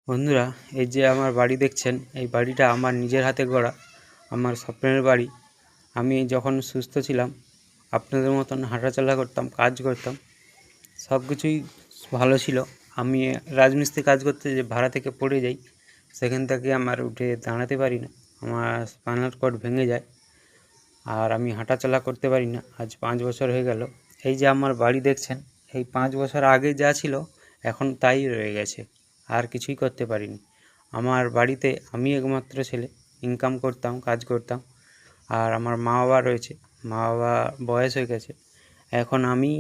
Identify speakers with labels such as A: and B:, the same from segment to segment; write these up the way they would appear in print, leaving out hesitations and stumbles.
A: বন্ধুরা, এই যে আমার বাড়ি দেখছেন, এই বাড়িটা আমার নিজের হাতে গড়া, আমার স্বপ্নের বাড়ি। আমি যখন সুস্থ ছিলাম আপনাদের মতন হাঁটাচলা করতাম, কাজ করতাম, সব কিছুই ভালো ছিল। আমি রাজমিস্ত্রি কাজ করতে যে ভাড়া থেকে পড়ে যাই, সেখান থেকে আমার উঠে দাঁড়াতে পারি না, আমার স্পাইনাল কর্ড ভেঙে যায় আর আমি হাঁটাচলা করতে পারি না। আজ 5 বছর হয়ে গেল। এই যে আমার বাড়ি দেখছেন, এই 5 বছর আগে যা ছিল এখন তাই রয়ে গেছে, আর কিছুই করতে পারিনি। আমার বাড়িতে আমি একমাত্র ছেলে, ইনকাম করতাম, কাজ করতাম, আর আমার মা বাবা রয়েছে। মা বাবা বয়স হয়ে গেছে, এখন আমি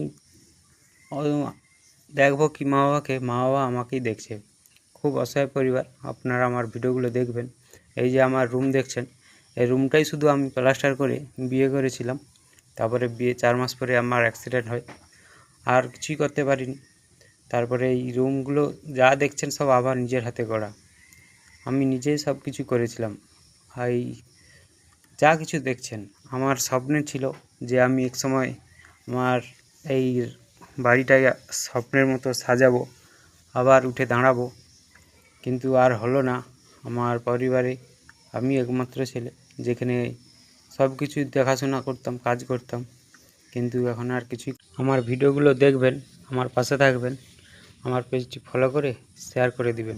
A: দেখবো কি মা বাবাকে, মা বাবা আমাকেই দেখছে। খুব অসহায় পরিবার। আপনারা আমার ভিডিওগুলো দেখবেন। এই যে আমার রুম দেখছেন, এই রুমটাই শুধু আমি প্লাস্টার করে বিয়ে করেছিলাম। তারপরে বিয়ে 4 মাস পরে আমার অ্যাক্সিডেন্ট হয়, আর কিছুই করতে পারিনি। তারপরে এই রুমগুলো যা দেখছেন সব আবার নিজের হাতে গড়া, আমি নিজেই সব কিছু করেছিলাম। এই যা কিছু দেখছেন আমার স্বপ্নে ছিল যে আমি এক সময় আমার এই বাড়িটাকে স্বপ্নের মতো সাজাবো, আবার উঠে দাঁড়াবো, কিন্তু আর হলো না। আমার পরিবারে আমি একমাত্র ছেলে, যেখানে সব কিছু দেখাশোনা করতাম, কাজ করতাম, কিন্তু এখন আর কিছুই। আমার ভিডিওগুলো দেখবেন, আমার পাশে থাকবেন, আমার পেজটি ফলো করে শেয়ার করে দিবেন।